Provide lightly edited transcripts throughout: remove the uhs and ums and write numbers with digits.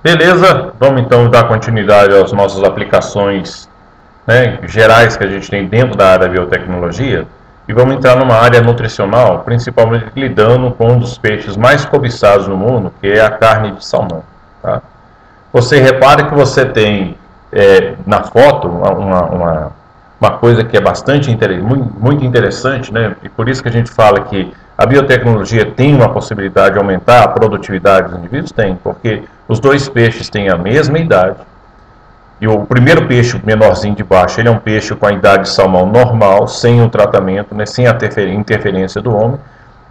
Beleza, vamos então dar continuidade às nossas aplicações, né, gerais que a gente tem dentro da área da biotecnologia e vamos entrar numa área nutricional, principalmente lidando com um dos peixes mais cobiçados no mundo, que é a carne de salmão. Tá? Você repara que você tem na foto uma coisa que é bastante muito interessante, né? E por isso que a gente fala que a biotecnologia tem uma possibilidade de aumentar a produtividade dos indivíduos? Tem, porque os dois peixes têm a mesma idade, e o primeiro peixe, o menorzinho de baixo, ele é um peixe com a idade de salmão normal, sem o tratamento, né, sem a interferência do homem.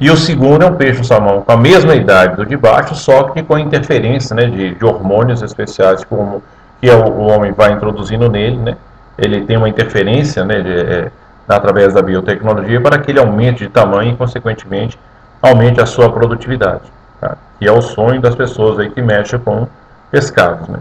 E o segundo é um peixe, um salmão, com a mesma idade do de baixo, só que com a interferência, né, de hormônios especiais que o homem vai introduzindo nele, né? Ele tem uma interferência, né, através da biotecnologia para que ele aumente de tamanho e, consequentemente, aumente a sua produtividade. Tá? Que é o sonho das pessoas aí que mexem com pescados, né?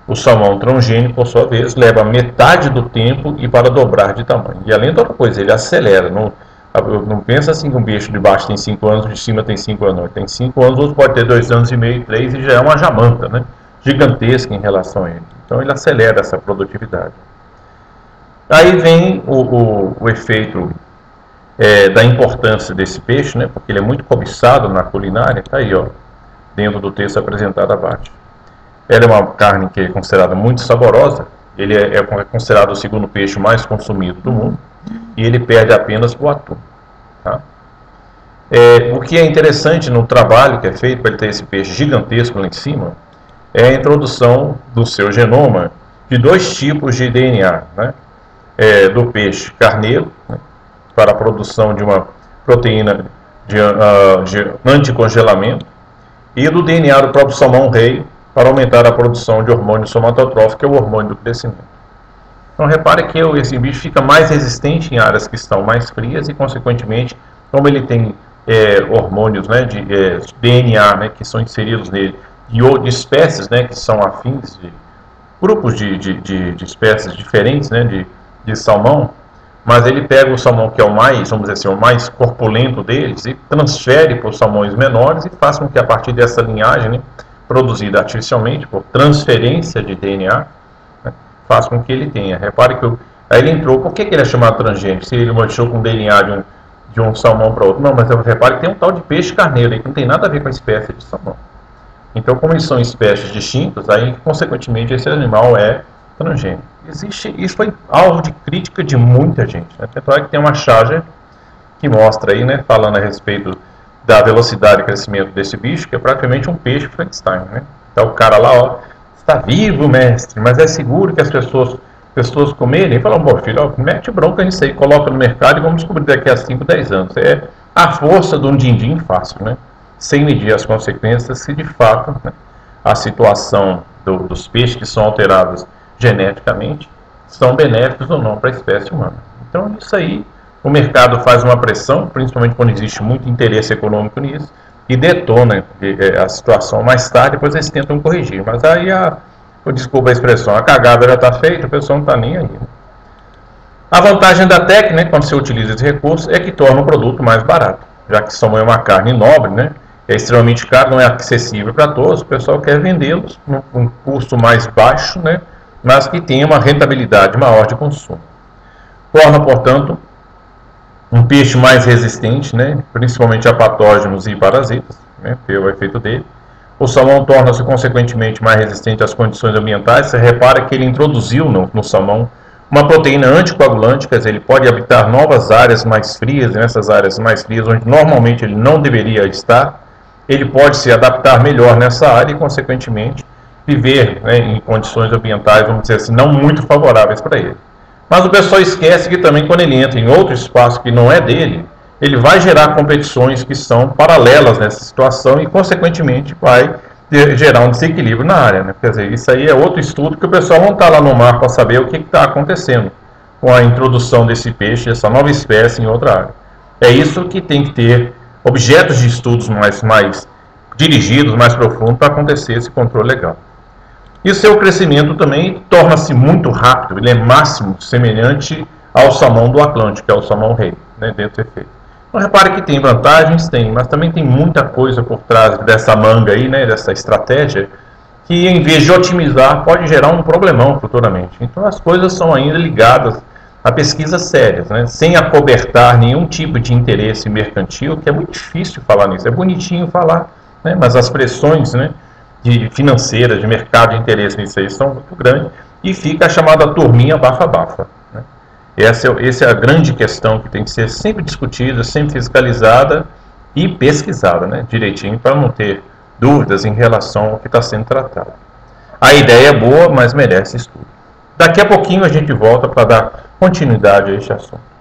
O salmão transgênico, por sua vez, leva metade do tempo e para dobrar de tamanho. E além de outra coisa, ele acelera. Não pensa assim que um bicho de baixo tem 5 anos, de cima tem 5 anos. Não. Tem 5 anos, outro pode ter 2 anos e meio, 3, e já é uma jamanta, né? Gigantesca em relação a ele. Então ele acelera essa produtividade. Aí vem o efeito da importância desse peixe, né? Porque ele é muito cobiçado na culinária. Está aí, ó, dentro do texto apresentado abaixo. Ela é uma carne que é considerada muito saborosa. Ele é considerado o segundo peixe mais consumido do mundo. E ele perde apenas para o atum. Tá? O que é interessante no trabalho que é feito para ele ter esse peixe gigantesco lá em cima é a introdução do seu genoma de 2 tipos de DNA, né? Do peixe carneiro, né? Para a produção de uma proteína de anticongelamento, e do DNA do próprio salmão-rei para aumentar a produção de hormônio somatotrófico, que é o hormônio do crescimento. Então repare que esse bicho fica mais resistente em áreas que estão mais frias e, consequentemente, como ele tem hormônios, né, de DNA, né, que são inseridos nele, de espécies, né, que são afins, de grupos de espécies diferentes, né, de salmão, mas ele pega o salmão que é o mais, vamos dizer assim, o mais corpulento deles e transfere para os salmões menores e faz com que a partir dessa linhagem, né, produzida artificialmente por transferência de DNA, né, faz com que ele tenha. Repare que aí ele entrou, por que ele é chamado transgênico? Se ele manchou com DNA de um salmão para outro. Não, mas repare que tem um tal de peixe carneiro aí que não tem nada a ver com a espécie de salmão. Então, como eles são espécies distintas, aí, consequentemente, esse animal é transgênico. Isso foi alvo de crítica de muita gente. Né? Tanto é que tem uma charge que mostra aí, né, falando a respeito da velocidade de crescimento desse bicho, que é praticamente um peixe Frankenstein. Né? Então o cara lá, ó, está vivo, mestre, mas é seguro que as pessoas comerem? E falam, bom filho, ó, mete bronca nisso aí, coloca no mercado e vamos descobrir daqui a 5, 10 anos. É a força de um din-din fácil, né? Sem medir as consequências se de fato, né, a situação dos peixes que são alterados geneticamente são benéficos ou não para a espécie humana. Então isso aí, o mercado faz uma pressão, principalmente quando existe muito interesse econômico nisso, e detona a situação mais tarde, depois eles tentam corrigir. Mas aí, desculpa a expressão, a cagada já está feita, a pessoa não está nem aí. Né? A vantagem da técnica, né, quando você utiliza esse recurso, é que torna o produto mais barato, já que salmão é uma carne nobre, né, é extremamente caro, não é acessível para todos, o pessoal quer vendê-los num custo mais baixo, né, mas que tenha uma rentabilidade maior de consumo. Torna, portanto, um peixe mais resistente, né, principalmente a patógenos e parasitas, né, pelo efeito dele. O salmão torna-se, consequentemente, mais resistente às condições ambientais. Você repara que ele introduziu no salmão uma proteína anticoagulante, quer dizer, ele pode habitar novas áreas mais frias, e nessas áreas mais frias, onde normalmente ele não deveria estar, ele pode se adaptar melhor nessa área e, consequentemente, viver, né, em condições ambientais, vamos dizer assim, não muito favoráveis para ele. Mas o pessoal esquece que também quando ele entra em outro espaço que não é dele, ele vai gerar competições que são paralelas nessa situação e, consequentemente, vai gerar um desequilíbrio na área. Né? Quer dizer, isso aí é outro estudo que o pessoal não está lá no mar para saber o que está acontecendo com a introdução desse peixe, dessa nova espécie em outra área. É isso que tem que ter objetos de estudos mais dirigidos, mais profundos, para acontecer esse controle legal. E o seu crescimento também torna-se muito rápido, ele é máximo semelhante ao salmão do Atlântico, que é o salmão-rei, né, dentro do efeito. Então repare que tem vantagens, tem, mas também tem muita coisa por trás dessa manga aí, né, dessa estratégia, que em vez de otimizar, pode gerar um problemão futuramente. Então as coisas são ainda ligadas a pesquisas sérias, né? Sem acobertar nenhum tipo de interesse mercantil, que é muito difícil falar nisso. É bonitinho falar, né? Mas as pressões, né, financeiras, de mercado de interesse nisso aí são muito grandes, e fica a chamada turminha bafa-bafa, né? Essa é a grande questão que tem que ser sempre discutida, sempre fiscalizada e pesquisada, né, direitinho, para não ter dúvidas em relação ao que está sendo tratado. A ideia é boa, mas merece estudo. Daqui a pouquinho a gente volta para dar continuidade a este assunto.